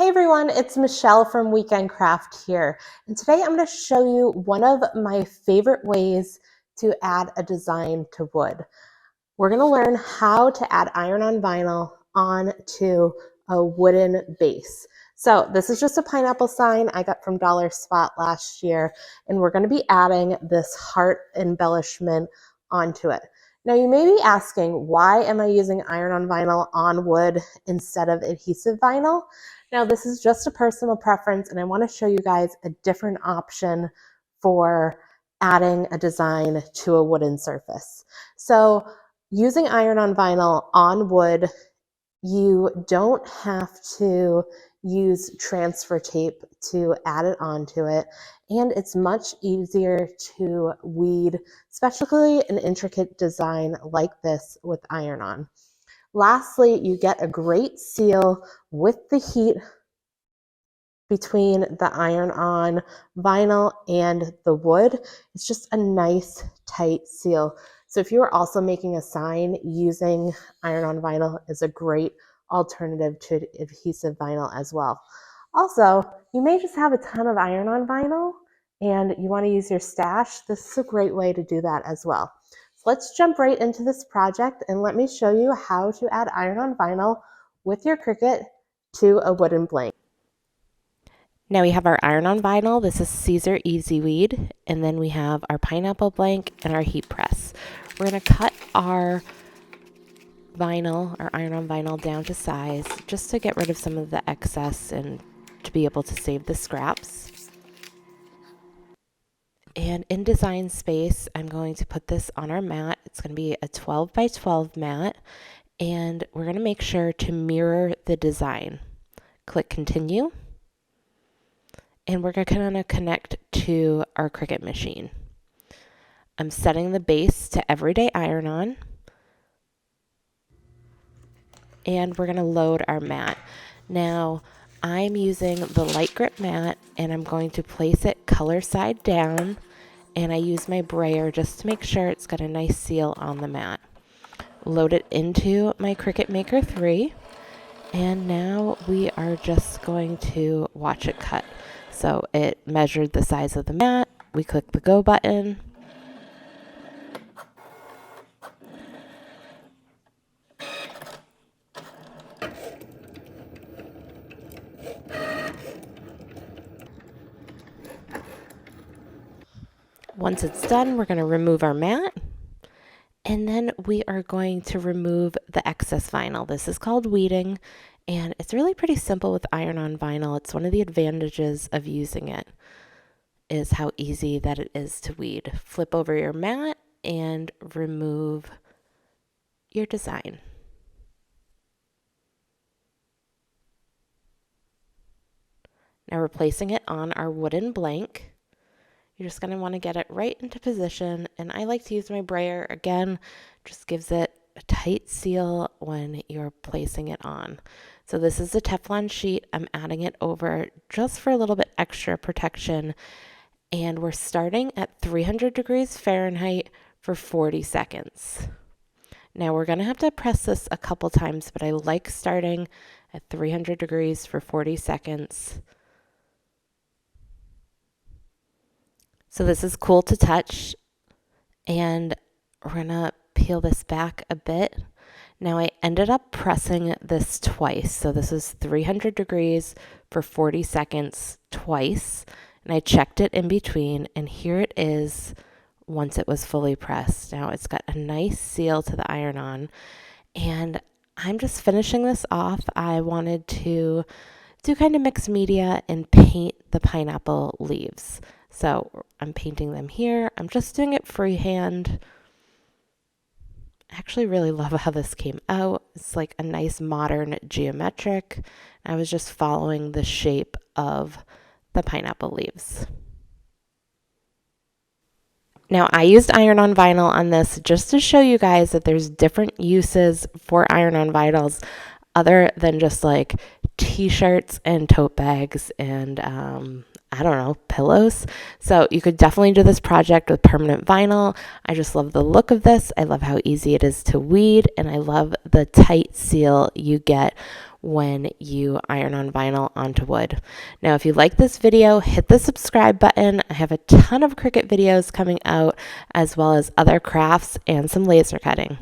Everyone, it's Michelle from Weekend Craft here, and today I'm going to show you one of my favorite ways to add a design to wood. We're going to learn how to add iron-on vinyl onto a wooden base. So this is just a pineapple sign I got from Dollar Spot last year, and we're going to be adding this heart embellishment onto it. Now you may be asking, why am I using iron-on vinyl on wood instead of adhesive vinyl? Now this is just a personal preference, and I want to show you guys a different option for adding a design to a wooden surface. So using iron-on vinyl on wood, you don't have to use transfer tape to add it onto it, and it's much easier to weed, especially an intricate design like this with iron-on. Lastly, you get a great seal with the heat between the iron-on vinyl and the wood. It's just a nice tight seal. So if you are also making a sign, using iron-on vinyl is a great alternative to adhesive vinyl as well. Also, you may just have a ton of iron-on vinyl and you want to use your stash. This is a great way to do that as well. So let's jump right into this project and let me show you how to add iron-on vinyl with your Cricut to a wooden blank. Now we have our iron-on vinyl. This is Caesar Easy Weed, and then we have our pineapple blank and our heat press. We're going to cut our vinyl, our iron-on vinyl, down to size just to get rid of some of the excess and to be able to save the scraps. And in design space, I'm going to put this on our mat. It's going to be a 12 by 12 mat, and we're going to make sure to mirror the design. Click continue. And we're going to connect to our Cricut machine. I'm setting the base to everyday iron-on. And we're going to load our mat. Now, I'm using the light grip mat, and I'm going to place it color side down. And I use my brayer just to make sure it's got a nice seal on the mat. Load it into my Cricut Maker 3. And now we are just going to watch it cut. So it measured the size of the mat. We click the go button. Once it's done, we're going to remove our mat. And then we are going to remove the excess vinyl. This is called weeding, and it's really pretty simple with iron-on vinyl. It's one of the advantages of using it, is how easy that it is to weed. Flip over your mat and remove your design. Now we're placing it on our wooden blank. You're just going to want to get it right into position, and I like to use my brayer. Again, just gives it a tight seal when you're placing it on. So this is a Teflon sheet. I'm adding it over just for a little bit extra protection, and we're starting at 300 degrees Fahrenheit for 40 seconds. Now we're going to have to press this a couple times, but I like starting at 300 degrees for 40 seconds. So this is cool to touch, and we're going to peel this back a bit. Now I ended up pressing this twice. So this is 300 degrees for 40 seconds twice, and I checked it in between, and here it is once it was fully pressed. Now it's got a nice seal to the iron-on, and I'm just finishing this off. I wanted to do kind of mixed media and paint the pineapple leaves. So I'm painting them here. I'm just doing it freehand. I actually really love how this came out. It's like a nice modern geometric. I was just following the shape of the pineapple leaves. Now I used iron-on vinyl on this just to show you guys that there's different uses for iron-on vinyls other than just like t-shirts and tote bags and I don't know, pillows. So you could definitely do this project with permanent vinyl. I just love the look of this. I love how easy it is to weed, and I love the tight seal you get when you iron on vinyl onto wood. Now, if you like this video, hit the subscribe button. I have a ton of Cricut videos coming out, as well as other crafts and some laser cutting.